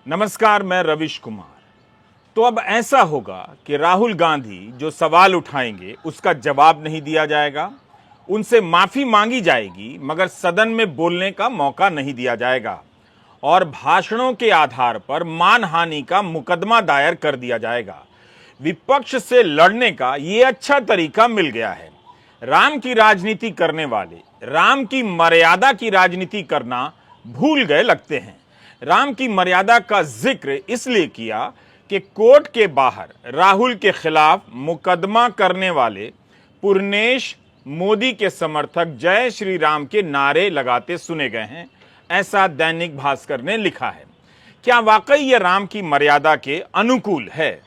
नमस्कार, मैं रविश कुमार। तो अब ऐसा होगा कि राहुल गांधी जो सवाल उठाएंगे उसका जवाब नहीं दिया जाएगा, उनसे माफी मांगी जाएगी मगर सदन में बोलने का मौका नहीं दिया जाएगा और भाषणों के आधार पर मानहानि का मुकदमा दायर कर दिया जाएगा। विपक्ष से लड़ने का ये अच्छा तरीका मिल गया है। राम की राजनीति करने वाले राम की मर्यादा की राजनीति करना भूल गए लगते हैं। राम की मर्यादा का जिक्र इसलिए किया कि कोर्ट के बाहर राहुल के खिलाफ मुकदमा करने वाले पुरनेश मोदी के समर्थक जय श्री राम के नारे लगाते सुने गए हैं, ऐसा दैनिक भास्कर ने लिखा है। क्या वाकई यह राम की मर्यादा के अनुकूल है?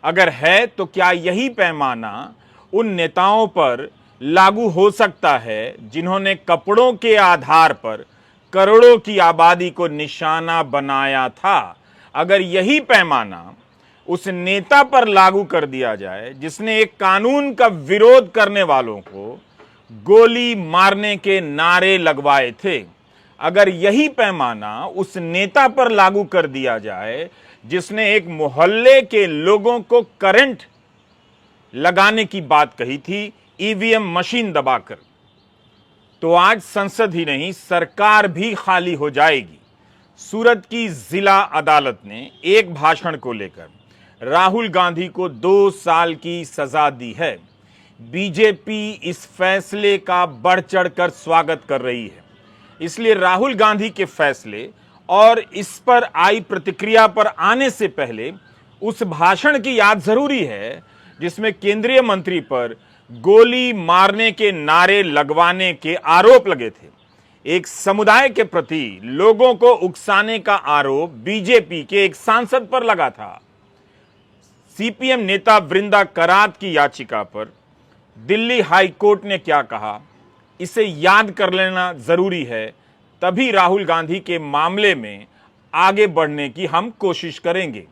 अगर है तो क्या यही पैमाना उन नेताओं पर लागू हो सकता है जिन्होंने कपड़ों के आधार पर करोड़ों की आबादी को निशाना बनाया था? अगर यही पैमाना उस नेता पर लागू कर दिया जाए जिसने एक कानून का विरोध करने वालों को गोली मारने के नारे लगवाए थे, अगर यही पैमाना उस नेता पर लागू कर दिया जाए जिसने एक मोहल्ले के लोगों को करंट लगाने की बात कही थी ईवीएम मशीन दबाकर, तो आज संसद ही नहीं सरकार भी खाली हो जाएगी। सूरत की जिला अदालत ने एक भाषण को लेकर राहुल गांधी को 2 साल की सजा दी है। बीजेपी इस फैसले का बढ़ चढ़कर स्वागत कर रही है। इसलिए राहुल गांधी के फैसले और इस पर आई प्रतिक्रिया पर आने से पहले उस भाषण की याद जरूरी है जिसमें केंद्रीय मंत्री पर गोली मारने के नारे लगवाने के आरोप लगे थे। एक समुदाय के प्रति लोगों को उकसाने का आरोप बीजेपी के एक सांसद पर लगा था। सीपीएम नेता वृंदा करात की याचिका पर दिल्ली हाई कोर्ट ने क्या कहा, इसे याद कर लेना जरूरी है। तभी राहुल गांधी के मामले में आगे बढ़ने की हम कोशिश करेंगे।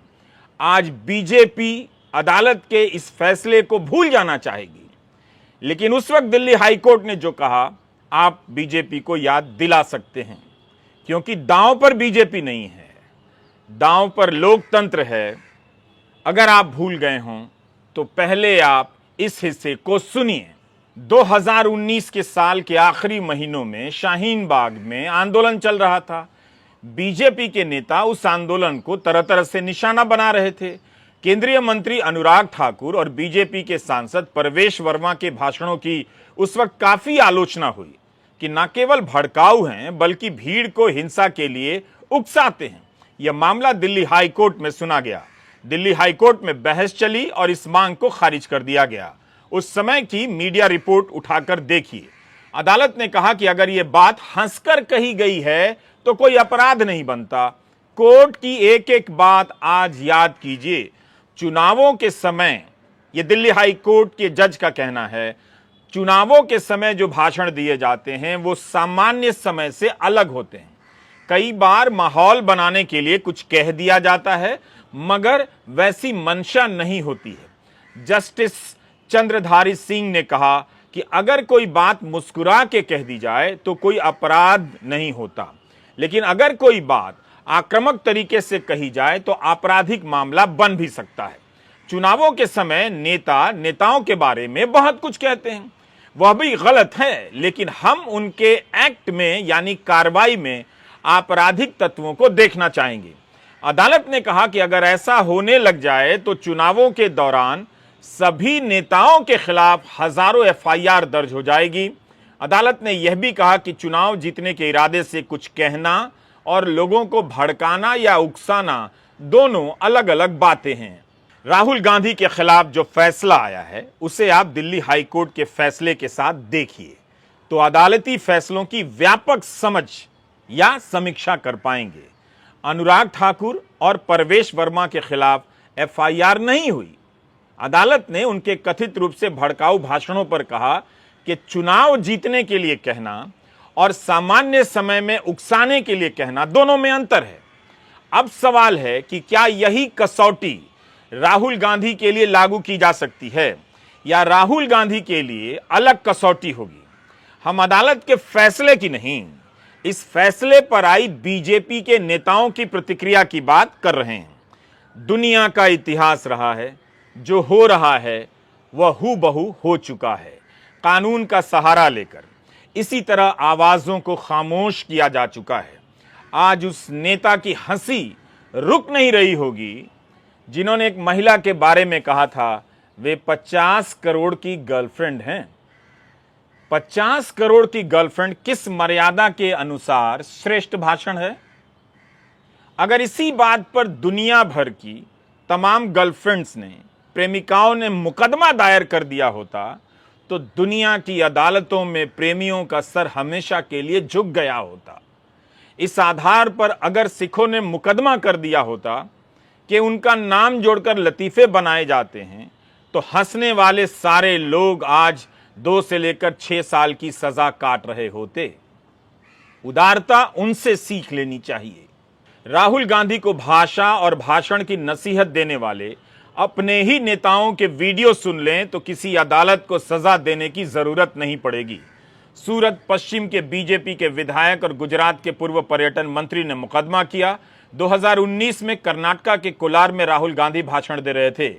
आज बीजेपी अदालत के इस फैसले को भूल जाना चाहेगी, लेकिन उस वक्त दिल्ली हाई कोर्ट ने जो कहा आप बीजेपी को याद दिला सकते हैं, क्योंकि दांव पर बीजेपी नहीं है, दांव पर लोकतंत्र है। अगर आप भूल गए हों तो पहले आप इस हिस्से को सुनिए। 2019 के साल के आखिरी महीनों में शाहीन बाग में आंदोलन चल रहा था। बीजेपी के नेता उस आंदोलन को तरह तरह से निशाना बना रहे थे। केंद्रीय मंत्री अनुराग ठाकुर और बीजेपी के सांसद परवेश वर्मा के भाषणों की उस वक्त काफी आलोचना हुई कि न केवल भड़काऊ हैं बल्कि भीड़ को हिंसा के लिए उकसाते हैं। यह मामला दिल्ली हाई कोर्ट में सुना गया। दिल्ली हाई कोर्ट में बहस चली और इस मांग को खारिज कर दिया गया। उस समय की मीडिया रिपोर्ट उठाकर देखिए। अदालत ने कहा कि अगर यह बात हंसकर कही गई है तो कोई अपराध नहीं बनता। कोर्ट की एक एक बात आज याद कीजिए। चुनावों के समय, यह दिल्ली हाई कोर्ट के जज का कहना है, चुनावों के समय जो भाषण दिए जाते हैं वो सामान्य समय से अलग होते हैं। कई बार माहौल बनाने के लिए कुछ कह दिया जाता है मगर वैसी मंशा नहीं होती है। जस्टिस चंद्रधारी सिंह ने कहा कि अगर कोई बात मुस्कुरा के कह दी जाए तो कोई अपराध नहीं होता, लेकिन अगर कोई बात आक्रामक तरीके से कही जाए तो आपराधिक मामला बन भी सकता है। चुनावों के समय नेताओं के बारे में बहुत कुछ कहते हैं, वह भी गलत है, लेकिन हम उनके एक्ट में यानी कार्रवाई में आपराधिक तत्वों को देखना चाहेंगे। अदालत ने कहा कि अगर ऐसा होने लग जाए तो चुनावों के दौरान सभी नेताओं के खिलाफ हजारों एफआईआर दर्ज हो जाएगी। अदालत ने यह भी कहा कि चुनाव जीतने के इरादे से कुछ कहना और लोगों को भड़काना या उकसाना दोनों अलग अलग बातें हैं। राहुल गांधी के खिलाफ जो फैसला आया है उसे आप दिल्ली हाई कोर्ट के फैसले के साथ देखिए तो अदालती फैसलों की व्यापक समझ या समीक्षा कर पाएंगे। अनुराग ठाकुर और परवेश वर्मा के खिलाफ एफआईआर नहीं हुई। अदालत ने उनके कथित रूप से भड़काऊ भाषणों पर कहा कि चुनाव जीतने के लिए कहना और सामान्य समय में उकसाने के लिए कहना दोनों में अंतर है। अब सवाल है कि क्या यही कसौटी राहुल गांधी के लिए लागू की जा सकती है या राहुल गांधी के लिए अलग कसौटी होगी। हम अदालत के फैसले की नहीं इस फैसले पर आई बीजेपी के नेताओं की प्रतिक्रिया की बात कर रहे हैं। दुनिया का इतिहास रहा है, जो हो रहा है वह हूबहू हो चुका है। कानून का सहारा लेकर इसी तरह आवाजों को खामोश किया जा चुका है। आज उस नेता की हंसी रुक नहीं रही होगी जिन्होंने एक महिला के बारे में कहा था वे 50 करोड़ की गर्लफ्रेंड हैं। 50 करोड़ की गर्लफ्रेंड किस मर्यादा के अनुसार श्रेष्ठ भाषण है? अगर इसी बात पर दुनिया भर की तमाम गर्लफ्रेंड्स ने, प्रेमिकाओं ने मुकदमा दायर कर दिया होता तो दुनिया की अदालतों में प्रेमियों का सर हमेशा के लिए झुक गया होता। इस आधार पर अगर सिखों ने मुकदमा कर दिया होता कि उनका नाम जोड़कर लतीफे बनाए जाते हैं तो हंसने वाले सारे लोग आज 2 से लेकर 6 साल की सजा काट रहे होते। उदारता उनसे सीख लेनी चाहिए। राहुल गांधी को भाषा और भाषण की नसीहत देने वाले अपने ही नेताओं के वीडियो सुन लें तो किसी अदालत को सजा देने की जरूरत नहीं पड़ेगी। सूरत पश्चिम के बीजेपी के विधायक और गुजरात के पूर्व पर्यटन मंत्री ने मुकदमा किया। 2019 में कर्नाटका के कोलार में राहुल गांधी भाषण दे रहे थे।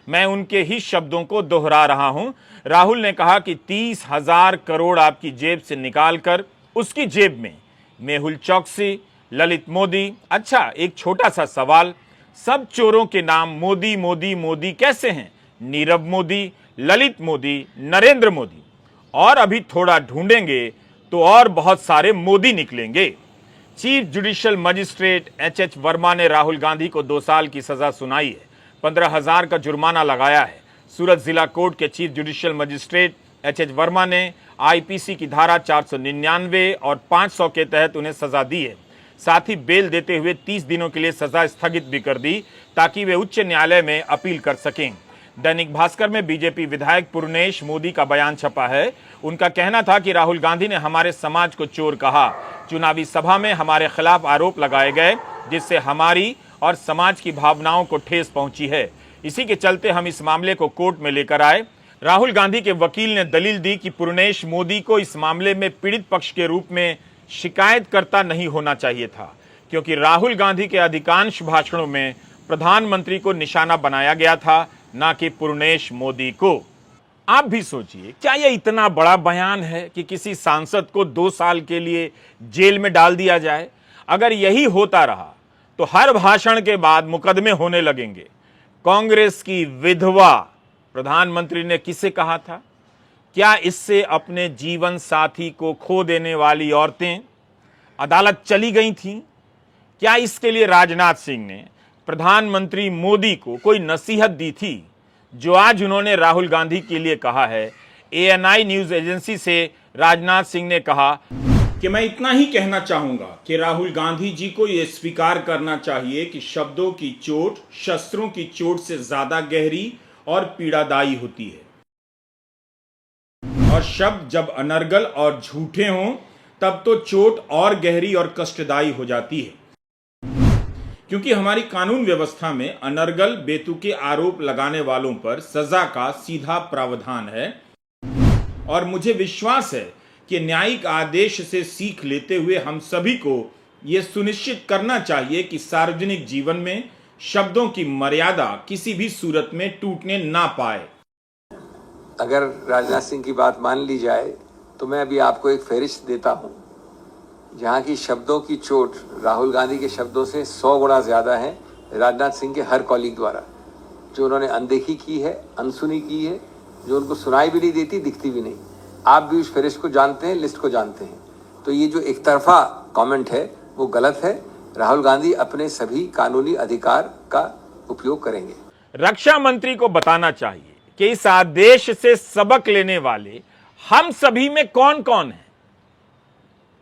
मैं उनके ही शब्दों को दोहरा रहा हूं। राहुल ने कहा कि 30,000 करोड़ आपकी जेब से निकालकर उसकी जेब में मेहुल चौकसी, ललित मोदी। अच्छा, एक छोटा सा सवाल, सब चोरों के नाम मोदी मोदी मोदी कैसे हैं? नीरव मोदी, ललित मोदी, नरेंद्र मोदी, और अभी थोड़ा ढूंढेंगे तो और बहुत सारे मोदी निकलेंगे। Chief judicial magistrate H Verma ने राहुल गांधी को 2 साल की सजा सुनाई है, 15,000 का जुर्माना लगाया है। सूरत जिला कोर्ट के chief judicial magistrate H Verma ने आईपीसी की धारा 499 और 500 के तहत उन्हें सजा दी है। साथ ही बेल देते हुए 30 दिनों के लिए सजा स्थगित भी कर दी ताकि वे उच्च न्यायालय में अपील कर सकें। दैनिक भास्कर में बीजेपी विधायक पूर्णेश मोदी का बयान छपा है। उनका कहना था कि राहुल गांधी ने हमारे समाज को चोर कहा। चुनावी सभा में हमारे खिलाफ आरोप लगाए गए जिससे हमारी और समाज की भावनाओं को ठेस पहुंची है। इसी के चलते हम इस मामले को कोर्ट में लेकर आए। राहुल गांधी के वकील ने दलील दी कि पूर्णेश मोदी को इस मामले में पीड़ित पक्ष के रूप में शिकायतकर्ता नहीं होना चाहिए था, क्योंकि राहुल गांधी के अधिकांश भाषणों में प्रधानमंत्री को निशाना बनाया गया था, ना कि पूर्णेश मोदी को। आप भी सोचिए, क्या यह इतना बड़ा बयान है कि किसी सांसद को 2 साल के लिए जेल में डाल दिया जाए? अगर यही होता रहा तो हर भाषण के बाद मुकदमे होने लगेंगे। कांग्रेस की विधवा प्रधानमंत्री ने किसे कहा था? क्या इससे अपने जीवन साथी को खो देने वाली औरतें अदालत चली गई थीं? क्या इसके लिए राजनाथ सिंह ने प्रधानमंत्री मोदी को कोई नसीहत दी थी, जो आज उन्होंने राहुल गांधी के लिए कहा है? ANI न्यूज एजेंसी से राजनाथ सिंह ने कहा कि मैं इतना ही कहना चाहूंगा कि राहुल गांधी जी को यह स्वीकार करना चाहिए कि शब्दों की चोट शस्त्रों की चोट से ज्यादा गहरी और पीड़ादायी होती है, और शब्द जब अनर्गल और झूठे हों तब तो चोट और गहरी और कष्टदायी हो जाती है। क्योंकि हमारी कानून व्यवस्था में अनर्गल बेतुके आरोप लगाने वालों पर सजा का सीधा प्रावधान है, और मुझे विश्वास है कि न्यायिक आदेश से सीख लेते हुए हम सभी को यह सुनिश्चित करना चाहिए कि सार्वजनिक जीवन में शब्दों की मर्यादा किसी भी सूरत में टूटने ना पाए। अगर राजनाथ सिंह की बात मान ली जाए तो मैं अभी आपको एक फहरिस्त देता हूं, जहां की शब्दों की चोट राहुल गांधी के शब्दों से 100 गुना ज्यादा है राजनाथ सिंह के हर कॉलीग द्वारा, जो उन्होंने अनदेखी की है, अनसुनी की है, जो उनको सुनाई भी नहीं देती, दिखती भी नहीं। आप भी उस फहरिस्त को जानते हैं, लिस्ट को जानते हैं। तो ये जो एक तरफा कमेंट है वो गलत है। राहुल गांधी अपने सभी कानूनी अधिकार का उपयोग करेंगे। रक्षा मंत्री को बताना चाहिए कि इस आदेश से सबक लेने वाले हम सभी में कौन कौन है।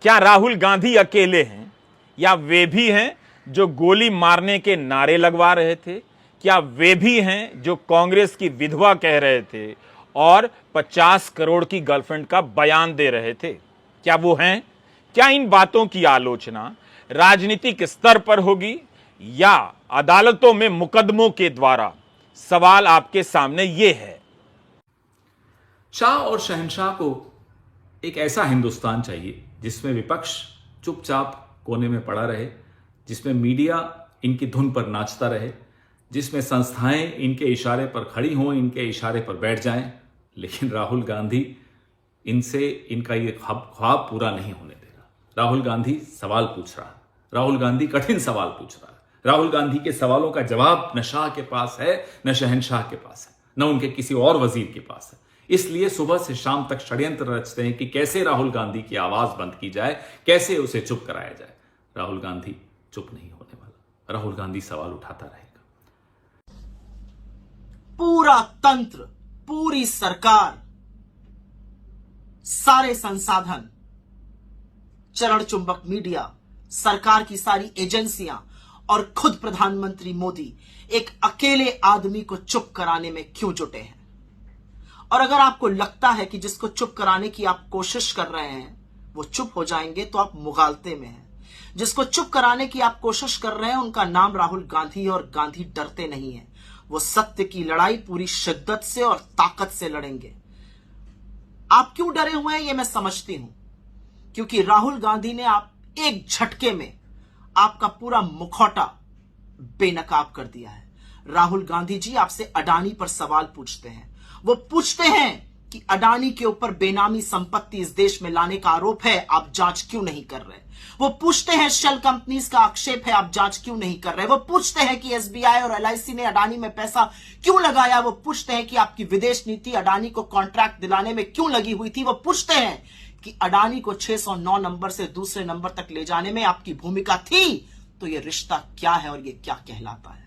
क्या राहुल गांधी अकेले हैं, या वे भी हैं जो गोली मारने के नारे लगवा रहे थे? क्या वे भी हैं जो कांग्रेस की विधवा कह रहे थे और 50 करोड़ की गर्लफ्रेंड का बयान दे रहे थे? क्या वो हैं? क्या इन बातों की आलोचना राजनीतिक स्तर पर होगी या अदालतों में मुकदमों के द्वारा? सवाल आपके सामने ये है। शाह और शहंशाह को एक ऐसा हिंदुस्तान चाहिए जिसमें विपक्ष चुपचाप कोने में पड़ा रहे, जिसमें मीडिया इनकी धुन पर नाचता रहे, जिसमें संस्थाएं इनके इशारे पर खड़ी हों, इनके इशारे पर बैठ जाएं। लेकिन राहुल गांधी इनसे इनका ये ख्वाब पूरा नहीं होने दे रहा। राहुल गांधी सवाल पूछ रहा है, राहुल गांधी कठिन सवाल पूछ रहा है। राहुल गांधी के सवालों का जवाब न शाह के पास है, न शहनशाह के पास है, न उनके किसी और वजीर के पास है। इसलिए सुबह से शाम तक षड्यंत्र रचते हैं कि कैसे राहुल गांधी की आवाज बंद की जाए, कैसे उसे चुप कराया जाए। राहुल गांधी चुप नहीं होने वाला, राहुल गांधी सवाल उठाता रहेगा। पूरा तंत्र, पूरी सरकार, सारे संसाधन, चरण चुंबक मीडिया, सरकार की सारी एजेंसियां और खुद प्रधानमंत्री मोदी एक अकेले आदमी को चुप कराने में क्यों जुटे हैं? और अगर आपको लगता है कि जिसको चुप कराने की आप कोशिश कर रहे हैं वो चुप हो जाएंगे, तो आप मुगालते में हैं। जिसको चुप कराने की आप कोशिश कर रहे हैं उनका नाम राहुल गांधी, और गांधी डरते नहीं है। वो सत्य की लड़ाई पूरी शिद्दत से और ताकत से लड़ेंगे। आप क्यों डरे हुए हैं ये मैं समझती हूं, क्योंकि राहुल गांधी ने आप एक झटके में आपका पूरा मुखौटा बेनकाब कर दिया है। राहुल गांधी जी आपसे अडानी पर सवाल पूछते हैं। वो पूछते हैं कि अडानी के ऊपर बेनामी संपत्ति इस देश में लाने का आरोप है, आप जांच क्यों नहीं कर रहे? वो पूछते हैं शेल कंपनीज का आक्षेप है, आप जांच क्यों नहीं कर रहे? वो पूछते हैं कि एसबीआई और एलआईसी ने अडानी में पैसा क्यों लगाया? वो पूछते हैं कि आपकी विदेश नीति अडानी को कॉन्ट्रैक्ट दिलाने में क्यों लगी हुई थी? वो पूछते हैं कि अडानी को 609 नंबर से दूसरे नंबर तक ले जाने में आपकी भूमिका थी, तो ये रिश्ता क्या है और ये क्या कहलाता है?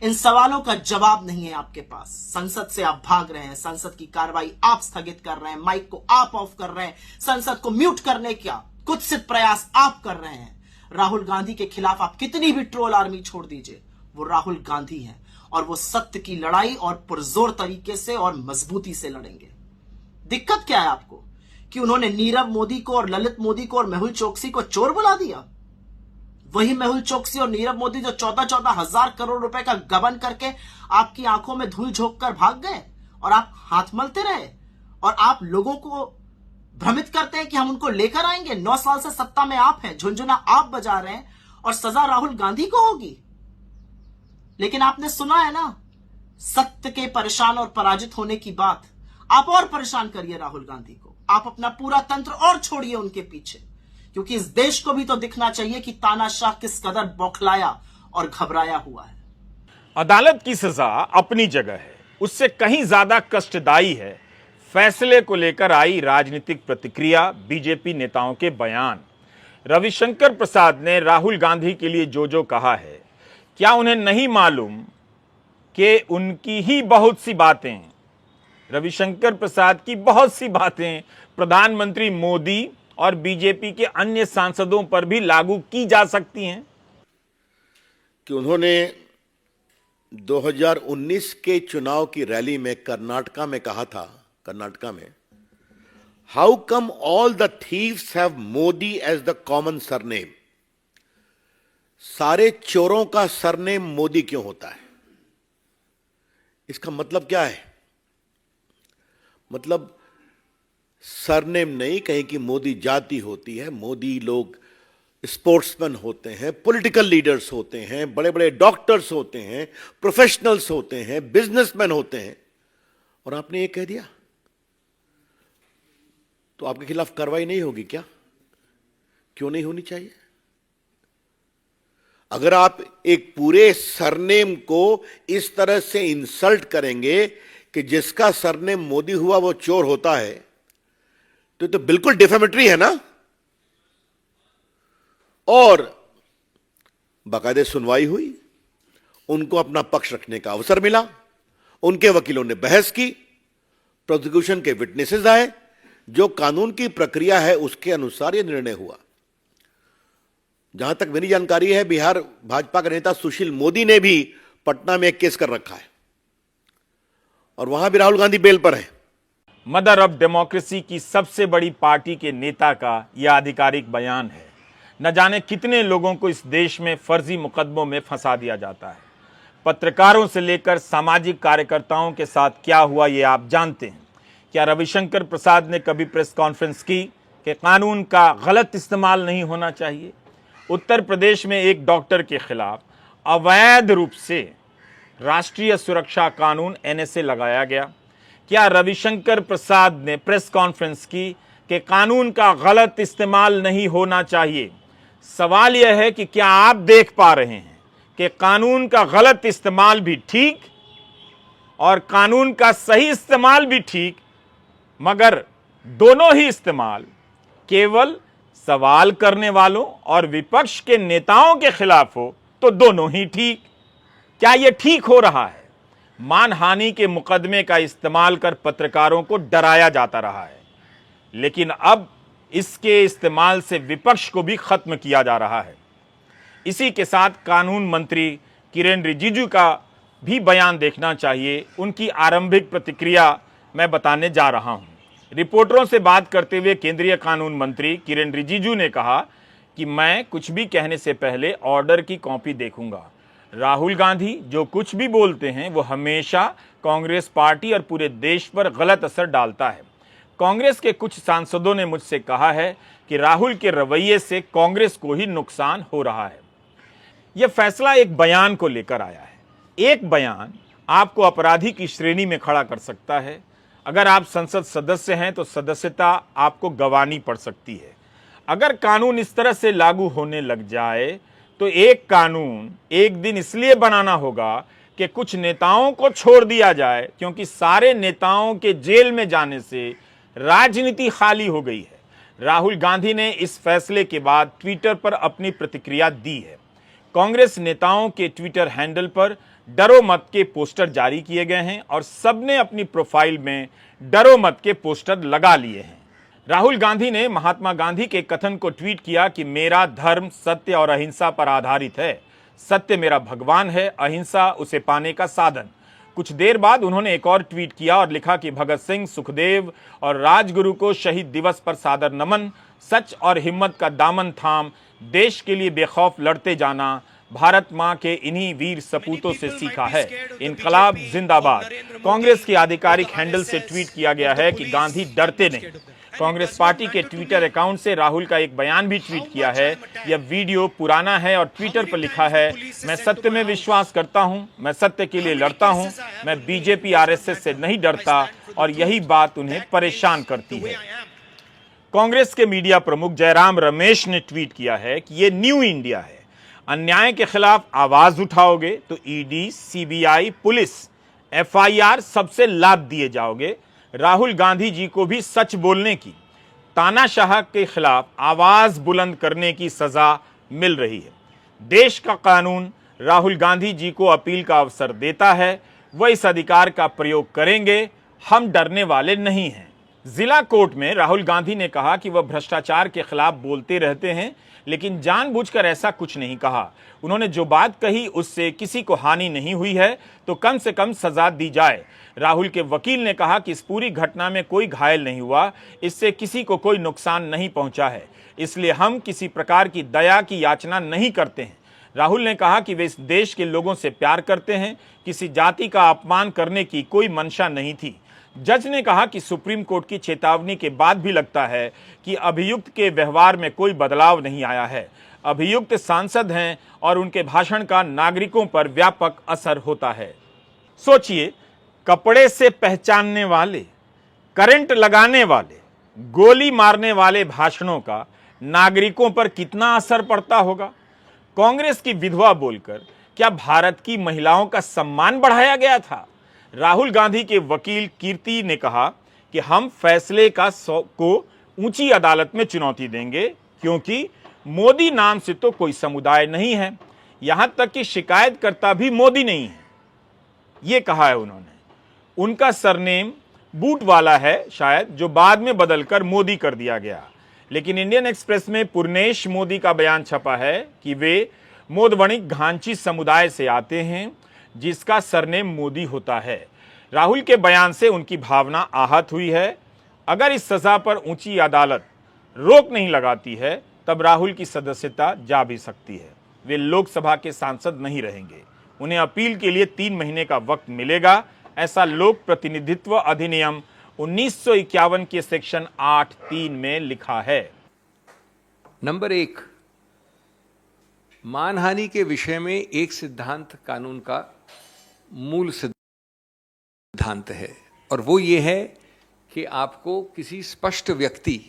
इन सवालों का जवाब नहीं है आपके पास। संसद से आप भाग रहे हैं, संसद की कार्रवाई आप स्थगित कर रहे हैं, माइक को आप ऑफ कर रहे हैं, संसद को म्यूट करने का कुत्सित प्रयास आप कर रहे हैं। राहुल गांधी के खिलाफ आप कितनी भी ट्रोल आर्मी छोड़ दीजिए, वो राहुल गांधी हैं और वो सत्य की लड़ाई और पुरजोर तरीके से और मजबूती से लड़ेंगे। दिक्कत क्या है आपको कि उन्होंने नीरव मोदी को और ललित मोदी को और मेहुल चोकसी को चोर बुला दिया? वही मेहुल चोकसी और नीरव मोदी जो 14-14 हजार करोड़ रुपए का गबन करके आपकी आंखों में धूल झोंक कर भाग गए और आप हाथ मलते रहे, और आप लोगों को भ्रमित करते हैं कि हम उनको लेकर आएंगे। 9 साल से सत्ता में आप हैं, झुनझुना आप बजा रहे हैं और सजा राहुल गांधी को होगी। लेकिन आपने सुना है ना, सत्य के परेशान और पराजित होने की बात। आप और परेशान करिए राहुल गांधी को, आप अपना पूरा तंत्र और छोड़िए उनके पीछे, क्योंकि इस देश को भी तो दिखना चाहिए कि तानाशाह किस कदर बौखलाया और घबराया हुआ है। अदालत की सजा अपनी जगह है, उससे कहीं ज्यादा कष्टदायी है फैसले को लेकर आई राजनीतिक प्रतिक्रिया, बीजेपी नेताओं के बयान। रविशंकर प्रसाद ने राहुल गांधी के लिए जो जो कहा है, क्या उन्हें नहीं मालूम कि उनकी ही बहुत सी बातें, रविशंकर प्रसाद की बहुत सी बातें प्रधानमंत्री मोदी और बीजेपी के अन्य सांसदों पर भी लागू की जा सकती हैं? कि उन्होंने 2019 के चुनाव की रैली में कर्नाटका में कहा था, कर्नाटका में, how come all the thieves have Modi as the common surname? सारे चोरों का सरनेम मोदी क्यों होता है? इसका मतलब क्या है? मतलब सरनेम नहीं, कहीं की मोदी जाति होती है, मोदी लोग स्पोर्ट्समैन होते हैं, पॉलिटिकल लीडर्स होते हैं, बड़े बड़े डॉक्टर्स होते हैं, प्रोफेशनल्स होते हैं, बिजनेसमैन होते हैं, और आपने ये कह दिया तो आपके खिलाफ कार्रवाई नहीं होगी क्या? क्यों नहीं होनी चाहिए? अगर आप एक पूरे सरनेम को इस तरह से इंसल्ट करेंगे कि जिसका सरनेम मोदी हुआ वो चोर होता है, तो बिल्कुल डिफेमेटरी है ना। और बाकायदे सुनवाई हुई, उनको अपना पक्ष रखने का अवसर मिला, उनके वकीलों ने बहस की, प्रोसिक्यूशन के विटनेसेस आए, जो कानून की प्रक्रिया है उसके अनुसार यह निर्णय हुआ। जहां तक मेरी जानकारी है, बिहार भाजपा के नेता सुशील मोदी ने भी पटना में एक केस कर रखा है और वहां भी राहुल गांधी बेल पर है। मदर ऑफ डेमोक्रेसी की सबसे बड़ी पार्टी के नेता का यह आधिकारिक बयान है। न जाने कितने लोगों को इस देश में फर्जी मुकदमों में फंसा दिया जाता है। पत्रकारों से लेकर सामाजिक कार्यकर्ताओं के साथ क्या हुआ ये आप जानते हैं। क्या रविशंकर प्रसाद ने कभी प्रेस कॉन्फ्रेंस की? कि कानून का गलत इस्तेमाल नहीं होना चाहिए। उत्तर प्रदेश में एक डॉक्टर के खिलाफ अवैध रूप से राष्ट्रीय सुरक्षा कानून NSA लगाया गया। क्या रविशंकर प्रसाद ने प्रेस कॉन्फ्रेंस की कि कानून का गलत इस्तेमाल नहीं होना चाहिए? सवाल यह है कि क्या आप देख पा रहे हैं कि कानून का गलत इस्तेमाल भी ठीक और कानून का सही इस्तेमाल भी ठीक, मगर दोनों ही इस्तेमाल केवल सवाल करने वालों और विपक्ष के नेताओं के खिलाफ हो तो दोनों ही ठीक? क्या यह ठीक हो रहा है? मानहानि के मुकदमे का इस्तेमाल कर पत्रकारों को डराया जाता रहा है, लेकिन अब इसके इस्तेमाल से विपक्ष को भी खत्म किया जा रहा है। इसी के साथ कानून मंत्री किरेन रिजिजू का भी बयान देखना चाहिए। उनकी आरंभिक प्रतिक्रिया मैं बताने जा रहा हूं। रिपोर्टरों से बात करते हुए केंद्रीय कानून मंत्री किरेन रिजिजू ने कहा कि मैं कुछ भी कहने से पहले ऑर्डर की कॉपी देखूंगा। राहुल गांधी जो कुछ भी बोलते हैं वो हमेशा कांग्रेस पार्टी और पूरे देश पर गलत असर डालता है। कांग्रेस के कुछ सांसदों ने मुझसे कहा है कि राहुल के रवैये से कांग्रेस को ही नुकसान हो रहा है। यह फैसला एक बयान को लेकर आया है। एक बयान आपको अपराधी की श्रेणी में खड़ा कर सकता है। अगर आप संसद सदस्य हैं तो सदस्यता आपको गंवानी पड़ सकती है। अगर कानून इस तरह से लागू होने लग जाए तो एक कानून एक दिन इसलिए बनाना होगा कि कुछ नेताओं को छोड़ दिया जाए, क्योंकि सारे नेताओं के जेल में जाने से राजनीति खाली हो गई है। राहुल गांधी ने इस फैसले के बाद ट्विटर पर अपनी प्रतिक्रिया दी है। कांग्रेस नेताओं के ट्विटर हैंडल पर डरो मत के पोस्टर जारी किए गए हैं और सबने अपनी प्रोफाइल में डरो मत के पोस्टर लगा लिए हैं। राहुल गांधी ने महात्मा गांधी के कथन को ट्वीट किया कि मेरा धर्म सत्य और अहिंसा पर आधारित है। सत्य मेरा भगवान है, अहिंसा उसे पाने का साधन। कुछ देर बाद उन्होंने एक और ट्वीट किया और लिखा कि भगत सिंह, सुखदेव और राजगुरु को शहीद दिवस पर सादर नमन। सच और हिम्मत का दामन थाम देश के लिए बेखौफ लड़ते जाना भारत मां के इन्हीं वीर सपूतों से सीखा है। इनकलाब जिंदाबाद। कांग्रेस के आधिकारिक हैंडल से ट्वीट किया गया है कि गांधी डरते नहीं। कांग्रेस पार्टी के ट्विटर अकाउंट से राहुल का एक बयान भी ट्वीट किया है। यह वीडियो पुराना है और ट्विटर पर लिखा है, मैं सत्य में विश्वास करता हूं, मैं सत्य के लिए लड़ता हूं, मैं बीजेपी आरएसएस से नहीं डरता और यही बात उन्हें परेशान करती है। कांग्रेस के मीडिया प्रमुख जयराम रमेश ने ट्वीट किया है कि यह न्यू इंडिया है। अन्याय के खिलाफ आवाज उठाओगे तो ईडी, सीबीआई, पुलिस, एफआईआर सबसे लाभ दिए जाओगे। राहुल गांधी जी को भी सच बोलने की, तानाशाह के खिलाफ आवाज बुलंद करने की सजा मिल रही है। देश का कानून राहुल गांधी जी को अपील का अवसर देता है, वह इस अधिकार का प्रयोग करेंगे। हम डरने वाले नहीं हैं। जिला कोर्ट में राहुल गांधी ने कहा कि वह भ्रष्टाचार के खिलाफ बोलते रहते हैं, लेकिन जानबूझकर ऐसा कुछ नहीं कहा। उन्होंने जो बात कही उससे किसी को हानि नहीं हुई है तो कम से कम सजा दी जाए। राहुल के वकील ने कहा कि इस पूरी घटना में कोई घायल नहीं हुआ, इससे किसी को कोई नुकसान नहीं पहुंचा है, इसलिए हम किसी प्रकार की दया की याचना नहीं करते हैं। राहुल ने कहा कि वे इस देश के लोगों से प्यार करते हैं, किसी जाति का अपमान करने की कोई मंशा नहीं थी। जज ने कहा कि सुप्रीम कोर्ट की चेतावनी के बाद भी लगता है कि अभियुक्त के व्यवहार में कोई बदलाव नहीं आया है। अभियुक्त सांसद हैं और उनके भाषण का नागरिकों पर व्यापक असर होता है। सोचिए, कपड़े से पहचानने वाले, करंट लगाने वाले, गोली मारने वाले भाषणों का नागरिकों पर कितना असर पड़ता होगा। कांग्रेस की विधवा बोलकर क्या भारत की महिलाओं का सम्मान बढ़ाया गया था? राहुल गांधी के वकील कीर्ति ने कहा कि हम फैसले को ऊंची अदालत में चुनौती देंगे, क्योंकि मोदी नाम से तो कोई समुदाय नहीं है, यहां तक कि शिकायतकर्ता भी मोदी नहीं है, यह कहा है उन्होंने। उनका सरनेम बूट वाला है शायद, जो बाद में बदलकर मोदी कर दिया गया। लेकिन इंडियन एक्सप्रेस में पूर्णेश मोदी का बयान छपा है कि वे मोदवणिक घांची समुदाय से आते हैं, जिसका सरनेम मोदी होता है। राहुल के बयान से उनकी भावना आहत हुई है। अगर इस सजा पर ऊंची अदालत रोक नहीं लगाती है तब राहुल की सदस्यता जा भी सकती है। वे लोकसभा के सांसद नहीं रहेंगे। उन्हें अपील के लिए 3 महीने का वक्त मिलेगा, ऐसा लोक प्रतिनिधित्व अधिनियम 1951 के सेक्शन 8(3) में लिखा है। नंबर 1, मानहानि के विषय में एक सिद्धांत कानून का मूल सिद्धांत है, और वो ये है कि आपको किसी स्पष्ट व्यक्ति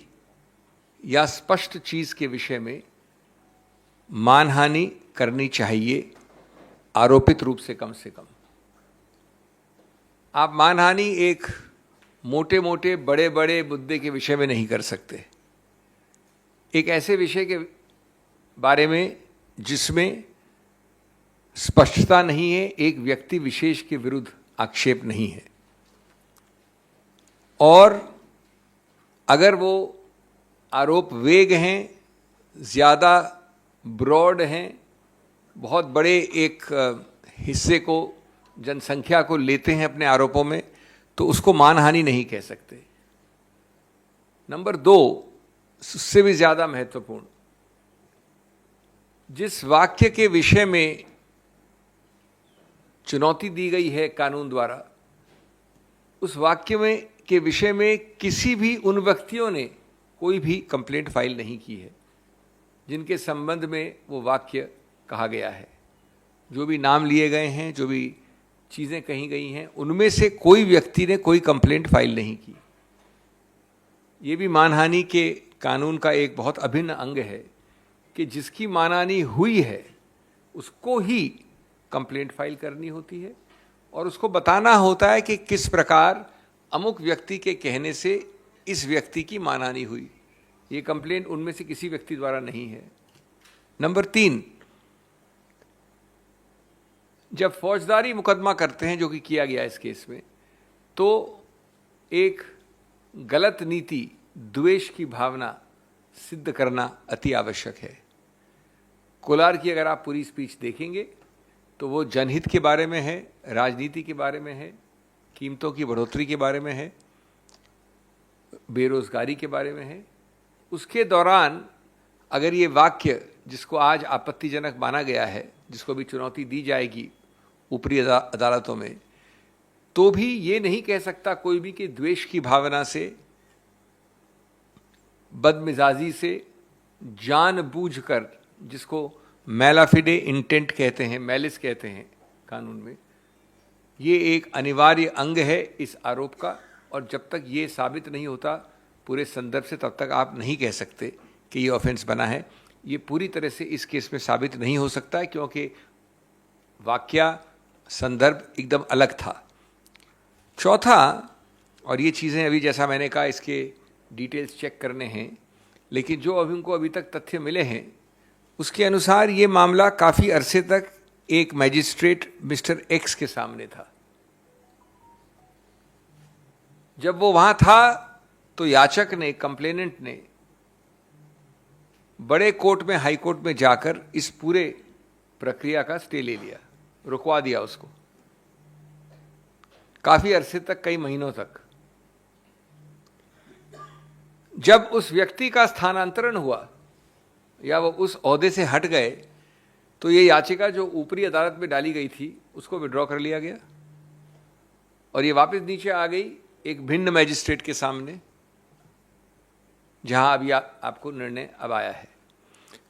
या स्पष्ट चीज के विषय में मानहानि करनी चाहिए, आरोपित रूप से कम से कम। आप मानहानि एक मोटे मोटे बड़े बड़े मुद्दे के विषय में नहीं कर सकते, एक ऐसे विषय के बारे में जिसमें स्पष्टता नहीं है, एक व्यक्ति विशेष के विरुद्ध आक्षेप नहीं है, और अगर वो आरोप वेग हैं, ज़्यादा ब्रॉड हैं, बहुत बड़े एक हिस्से को, जनसंख्या को लेते हैं अपने आरोपों में, तो उसको मानहानि नहीं कह सकते। नंबर 2, उससे भी ज़्यादा महत्वपूर्ण, जिस वाक्य के विषय में चुनौती दी गई है कानून द्वारा, उस वाक्य में के विषय में किसी भी उन व्यक्तियों ने कोई भी कंप्लेंट फाइल नहीं की है जिनके संबंध में वो वाक्य कहा गया है। जो भी नाम लिए गए हैं, जो भी चीज़ें कही गई हैं, उनमें से कोई व्यक्ति ने कोई कंप्लेंट फाइल नहीं की। ये भी मानहानि के कानून का एक बहुत अभिन्न अंग है कि जिसकी मानहानि हुई है उसको ही कंप्लेंट फाइल करनी होती है, और उसको बताना होता है कि किस प्रकार अमुक व्यक्ति के कहने से इस व्यक्ति की मानहानि हुई। ये कंप्लेंट उनमें से किसी व्यक्ति द्वारा नहीं है। नंबर 3, जब फौजदारी मुकदमा करते हैं, जो कि किया गया इस केस में, तो एक गलत नीति, द्वेष की भावना सिद्ध करना अति आवश्यक है। कोलार की अगर आप पूरी स्पीच देखेंगे तो वो जनहित के बारे में है, राजनीति के बारे में है, कीमतों की बढ़ोतरी के बारे में है, बेरोजगारी के बारे में है। उसके दौरान अगर ये वाक्य, जिसको आज आपत्तिजनक माना गया है, जिसको भी चुनौती दी जाएगी ऊपरी अदालतों में, तो भी ये नहीं कह सकता कोई भी कि द्वेष की भावना से, बदमिजाजी से, जानबूझकर, जिसको मैलाफिडे इंटेंट कहते हैं, मैलिस कहते हैं कानून में, ये एक अनिवार्य अंग है इस आरोप का, और जब तक ये साबित नहीं होता पूरे संदर्भ से, तब तक आप नहीं कह सकते कि ये ऑफेंस बना है। ये पूरी तरह से इस केस में साबित नहीं हो सकता है, क्योंकि वाक्य संदर्भ एकदम अलग था। चौथा, और ये चीज़ें अभी जैसा मैंने कहा इसके डिटेल्स चेक करने हैं, लेकिन जो अभी उनको अभी तक तथ्य मिले हैं उसके अनुसार ये मामला काफ़ी अरसे तक एक मैजिस्ट्रेट मिस्टर एक्स के सामने था। जब वो वहाँ था तो याचक ने, कंप्लेनेंट ने बड़े कोर्ट में, हाई कोर्ट में जाकर इस पूरे प्रक्रिया का स्टे ले लिया, रुकवा दिया उसको काफी अरसे तक, कई महीनों तक। जब उस व्यक्ति का स्थानांतरण हुआ या वो उस ओहदे से हट गए, तो ये याचिका जो ऊपरी अदालत में डाली गई थी उसको विड्रॉ कर लिया गया, और ये वापस नीचे आ गई एक भिन्न मैजिस्ट्रेट के सामने, जहां अभी आपको निर्णय अब आया है।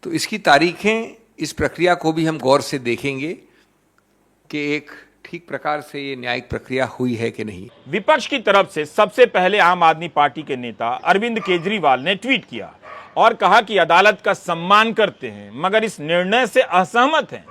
तो इसकी तारीखें, इस प्रक्रिया को भी हम गौर से देखेंगे कि एक ठीक प्रकार से ये न्यायिक प्रक्रिया हुई है कि नहीं। विपक्ष की तरफ से सबसे पहले आम आदमी पार्टी के नेता अरविंद केजरीवाल ने ट्वीट किया और कहा कि अदालत का सम्मान करते हैं मगर इस निर्णय से असहमत हैं।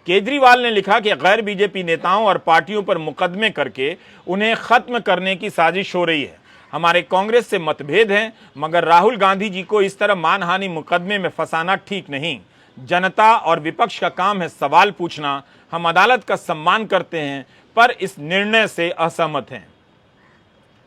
केजरीवाल ने लिखा कि गैर बीजेपी नेताओं और पार्टियों पर मुकदमे करके उन्हें खत्म करने की साजिश हो रही है। हमारे कांग्रेस से मतभेद हैं, मगर राहुल गांधी जी को इस तरह मानहानि मुकदमे में फंसाना ठीक नहीं। जनता और विपक्ष का काम है सवाल पूछना। हम अदालत का सम्मान करते हैं पर इस निर्णय से असहमत हैं।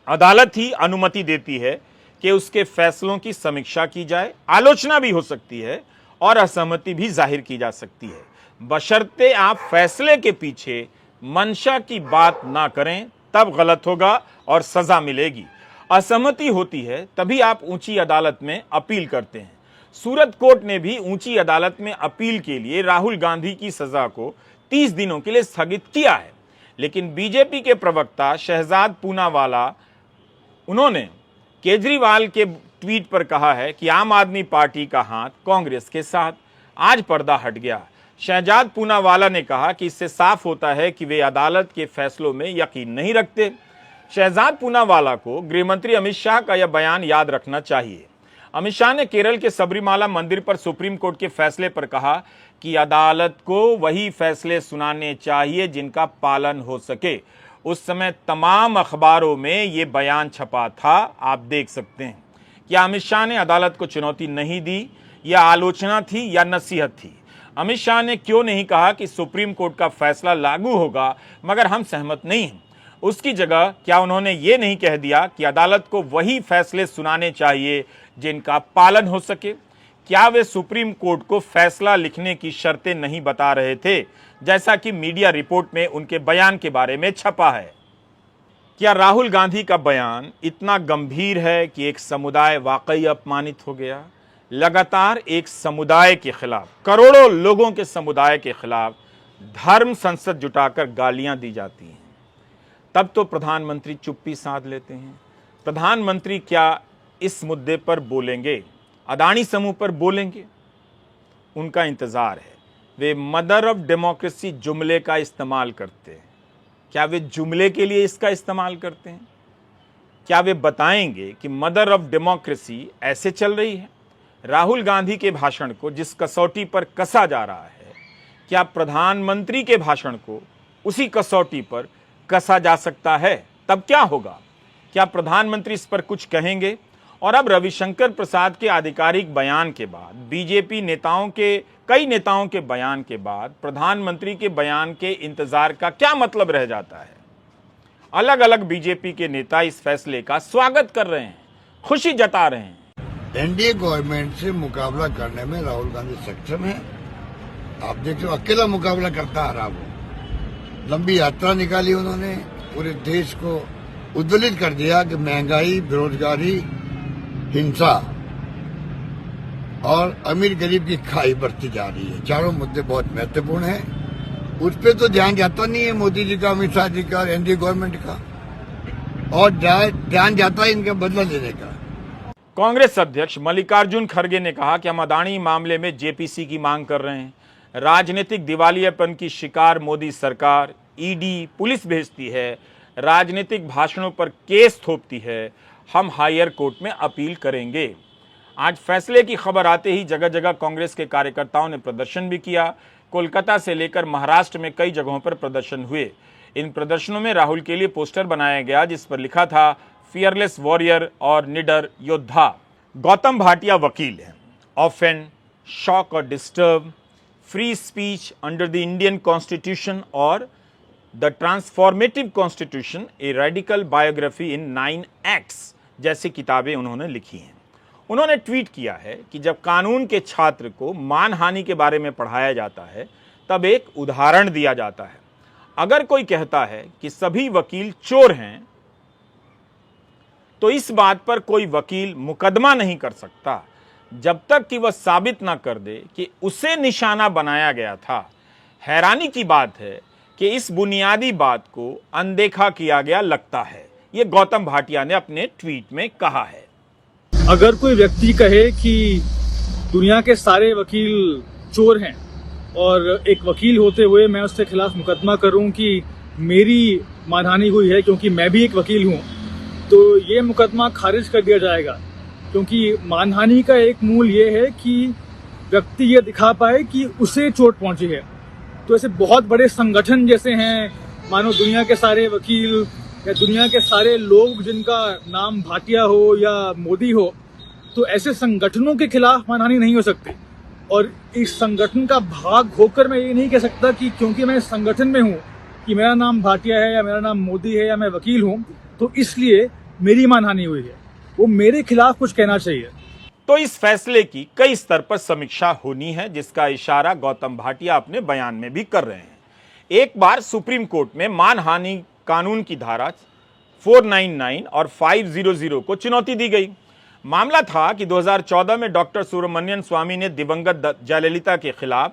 अदालत ही अनुमति देती है कि उसके फैसलों की समीक्षा की जाए, आलोचना भी हो सकती है और असहमति भी जाहिर की जा सकती है, बशर्ते आप फैसले के पीछे मंशा की बात ना करें, तब गलत होगा और सजा मिलेगी। असहमति होती है तभी आप ऊंची अदालत में अपील करते हैं। सूरत कोर्ट ने भी ऊंची अदालत में अपील के लिए राहुल गांधी की सजा को 30 दिनों के लिए स्थगित किया है, लेकिन बीजेपी के प्रवक्ता शहजाद पूनावाला उन्होंने केजरीवाल के ट्वीट पर कहा है कि आम आदमी पार्टी का हाथ कांग्रेस के साथ। आज पर्दा हट गया। शहजाद पूनावाला ने कहा कि इससे साफ होता है कि वे अदालत के फैसलों में यकीन नहीं रखते। शहजाद पूनावाला को गृहमंत्री अमित शाह का यह बयान याद रखना चाहिए। अमित शाह ने केरल के सबरीमाला मंदिर पर सुप्रीम कोर्ट के फैसले पर कहा कि अदालत को वही फैसले सुनाने चाहिए जिनका पालन हो सके। उस समय तमाम अखबारों में ये बयान छपा था, आप देख सकते हैं। क्या अमित शाह ने अदालत को चुनौती नहीं दी, या आलोचना थी या नसीहत थी? अमित शाह ने क्यों नहीं कहा कि सुप्रीम कोर्ट का फैसला लागू होगा मगर हम सहमत नहीं हैं? उसकी जगह क्या उन्होंने ये नहीं कह दिया कि अदालत को वही फैसले सुनाने चाहिए जिनका पालन हो सके? क्या वे सुप्रीम कोर्ट को फैसला लिखने की शर्तें नहीं बता रहे थे, जैसा कि मीडिया रिपोर्ट में उनके बयान के बारे में छपा है? क्या राहुल गांधी का बयान इतना गंभीर है कि एक समुदाय वाकई अपमानित हो गया? लगातार एक समुदाय के खिलाफ, करोड़ों लोगों के समुदाय के खिलाफ धर्म संसद जुटाकर गालियां दी जाती हैं, तब तो प्रधानमंत्री चुप्पी साध लेते हैं। प्रधानमंत्री क्या इस मुद्दे पर बोलेंगे? अदानी समूह पर बोलेंगे? उनका इंतजार है। वे मदर ऑफ डेमोक्रेसी जुमले का इस्तेमाल करते हैं। क्या वे जुमले के लिए इसका इस्तेमाल करते हैं? क्या वे बताएंगे कि मदर ऑफ डेमोक्रेसी ऐसे चल रही है? राहुल गांधी के भाषण को जिस कसौटी पर कसा जा रहा है, क्या प्रधानमंत्री के भाषण को उसी कसौटी पर कसा जा सकता है? तब क्या होगा? क्या प्रधानमंत्री इस पर कुछ कहेंगे? और अब रविशंकर प्रसाद के आधिकारिक बयान के बाद, बीजेपी नेताओं के कई नेताओं के बयान के बाद प्रधानमंत्री के बयान के इंतजार का क्या मतलब रह जाता है? अलग अलग बीजेपी के नेता इस फैसले का स्वागत कर रहे हैं, खुशी जता रहे हैं। एनडीए गवर्नमेंट से मुकाबला करने में राहुल गांधी सक्षम है। आप देखो, अकेला मुकाबला करता आ रहा वो। लंबी यात्रा निकाली उन्होंने, पूरे देश को उद्वेलित कर दिया कि महंगाई, बेरोजगारी, हिंसा और अमीर गरीब की खाई बढ़ती जा रही है। चारों मुद्दे बहुत महत्वपूर्ण हैं। उस पर तो ध्यान जाता नहीं है मोदी जी का, अमित शाह जी का, एनडीए गवर्नमेंट का, और ध्यान जाता है इनका बदला लेने का। कांग्रेस अध्यक्ष मल्लिकार्जुन खड़गे ने कहा कि हम अदानी मामले में जेपीसी की मांग कर रहे हैं। राजनीतिक दिवालियापन की शिकार मोदी सरकार ईडी, पुलिस भेजती है, राजनीतिक भाषणों पर केस थोपती है। हम हायर कोर्ट में अपील करेंगे। आज फैसले की खबर आते ही जगह जगह कांग्रेस के कार्यकर्ताओं ने प्रदर्शन भी किया। कोलकाता से लेकर महाराष्ट्र में कई जगहों पर प्रदर्शन हुए। इन प्रदर्शनों में राहुल के लिए पोस्टर बनाया गया जिस पर लिखा था फियरलेस वॉरियर और निडर योद्धा। गौतम भाटिया वकील हैं। ऑफेंड, शॉक और disturb, free speech under the Indian constitution और the transformative constitution, a radical biography in 9 acts जैसी किताबें उन्होंने लिखी हैं। उन्होंने ट्वीट किया है कि जब कानून के छात्र को मानहानि के बारे में पढ़ाया जाता है तब एक उदाहरण दिया जाता है। अगर कोई कहता है कि सभी वकील चोर हैं तो इस बात पर कोई वकील मुकदमा नहीं कर सकता जब तक कि वह साबित ना कर दे कि उसे निशाना बनाया गया था। हैरानी की बात है कि इस बुनियादी बात को अनदेखा किया गया लगता है। ये गौतम भाटिया ने अपने ट्वीट में कहा है। अगर कोई व्यक्ति कहे कि दुनिया के सारे वकील चोर हैं और एक वकील होते हुए मैं उसके खिलाफ मुकदमा करूं कि मेरी मानहानि हुई है क्योंकि मैं भी एक वकील हूं, तो ये मुकदमा खारिज कर दिया जाएगा। क्योंकि मानहानि का एक मूल ये है कि व्यक्ति ये दिखा पाए कि उसे चोट पहुंची है। तो ऐसे बहुत बड़े संगठन जैसे हैं, मानो दुनिया के सारे वकील या दुनिया के सारे लोग जिनका नाम भाटिया हो या मोदी हो, तो ऐसे संगठनों के खिलाफ मानहानि नहीं हो सकती। और इस संगठन का भाग होकर मैं ये नहीं कह सकता कि क्योंकि मैं इस संगठन में हूँ कि मेरा नाम भाटिया है या मेरा नाम मोदी है या मैं वकील हूँ तो इसलिए मेरी मानहानि हुई है। वो मेरे खिलाफ कुछ कहना चाहिए। तो इस फैसले की कई स्तर पर समीक्षा होनी है, जिसका इशारा गौतम भाटिया अपने बयान में भी कर रहे हैं। एक बार सुप्रीम कोर्ट में मानहानि कानून की धारा 499 और 500 को चुनौती दी गई। मामला था कि 2014 में डॉक्टर सुब्रमण्यन स्वामी ने दिवंगत जयललिता के खिलाफ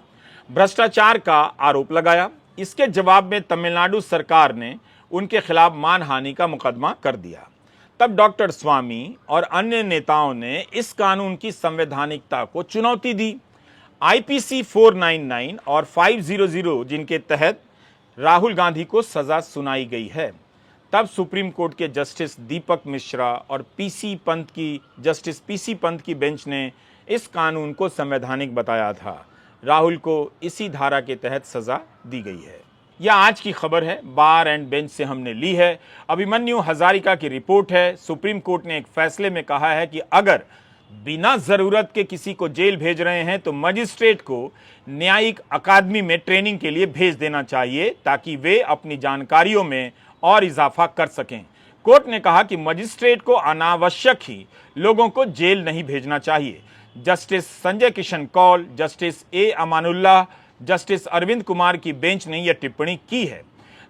भ्रष्टाचार का आरोप लगाया। इसके जवाब में तमिलनाडु सरकार ने उनके खिलाफ मानहानि का मुकदमा कर दिया। तब डॉक्टर स्वामी और अन्य नेताओं ने इस कानून की संवैधानिकता को चुनौती दी। आईपीसी 499 और 500 जिनके तहत राहुल गांधी को सजा सुनाई गई है। तब सुप्रीम कोर्ट के जस्टिस दीपक मिश्रा और जस्टिस पीसी पंत की बेंच ने इस कानून को संवैधानिक बताया था। राहुल को इसी धारा के तहत सजा दी गई है। यह आज की खबर है, बार एंड बेंच से हमने ली है। अभिमन्यु हजारिका की रिपोर्ट है। सुप्रीम कोर्ट ने एक फैसले में कहा है कि अगर बिना जरूरत के किसी को जेल भेज रहे हैं तो मजिस्ट्रेट को न्यायिक अकादमी में ट्रेनिंग के लिए भेज देना चाहिए ताकि वे अपनी जानकारियों में और इजाफा कर सकें। कोर्ट ने कहा कि मजिस्ट्रेट को अनावश्यक ही लोगों को जेल नहीं भेजना चाहिए। Justice Sanjay Kishan Kaul, justice A Amanullah, justice Arvind Kumar की बेंच ने यह टिप्पणी की है।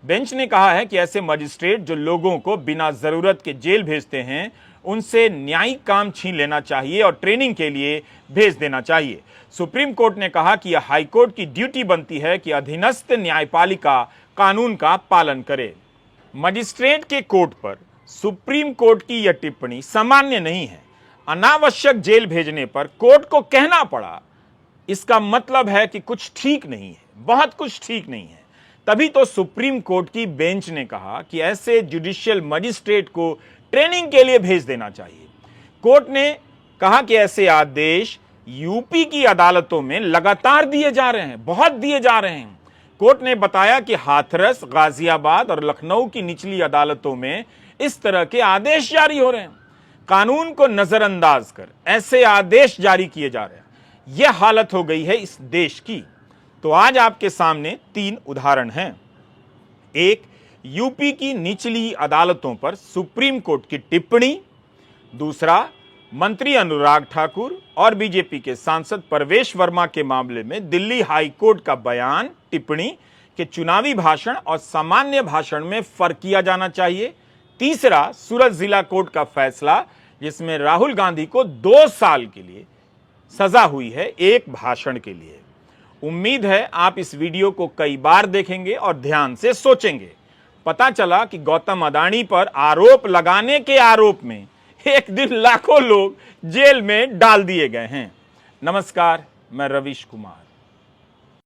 बेंच ने कहा है कि ऐसे मजिस्ट्रेट जो लोगों को बिना जरूरत के जेल भेजते हैं उनसे न्यायिक काम छीन लेना चाहिए और ट्रेनिंग के लिए भेज देना चाहिए। सुप्रीम कोर्ट ने कहा कि यह हाईकोर्ट की ड्यूटी बनती है कि अधीनस्थ न्यायपालिका कानून का पालन करे। मजिस्ट्रेट के कोर्ट पर सुप्रीम कोर्ट की यह टिप्पणी सामान्य नहीं है। अनावश्यक जेल भेजने पर कोर्ट को कहना पड़ा, इसका मतलब है कि कुछ ठीक नहीं है, बहुत कुछ ठीक नहीं है। तभी तो सुप्रीम कोर्ट की बेंच ने कहा कि ऐसे जुडिशियल मजिस्ट्रेट को ट्रेनिंग के लिए भेज देना चाहिए। कोर्ट ने कहा कि ऐसे आदेश यूपी की अदालतों में लगातार दिए जा रहे हैं, बहुत दिए जा रहे हैं। कोर्ट ने बताया कि हाथरस, गाजियाबाद और लखनऊ की निचली अदालतों में इस तरह के आदेश जारी हो रहे हैं। कानून को नजरअंदाज कर ऐसे आदेश जारी किए जा रहे हैं। यह हालत हो गई है इस देश की। तो आज आपके सामने 3 उदाहरण हैं। एक, यूपी की निचली अदालतों पर सुप्रीम कोर्ट की टिप्पणी। दूसरा, मंत्री अनुराग ठाकुर और बीजेपी के सांसद परवेश वर्मा के मामले में दिल्ली हाई कोर्ट का बयान, टिप्पणी कि चुनावी भाषण और सामान्य भाषण में फर्क किया जाना चाहिए। तीसरा, सूरत जिला कोर्ट का फैसला जिसमें राहुल गांधी को 2 साल के लिए सजा हुई है एक भाषण के लिए। उम्मीद है आप इस वीडियो को कई बार देखेंगे और ध्यान से सोचेंगे। पता चला कि गौतम अडानी पर आरोप लगाने के आरोप में एक दिन लाखों लोग जेल में डाल दिए गए हैं। नमस्कार, मैं रवीश कुमार।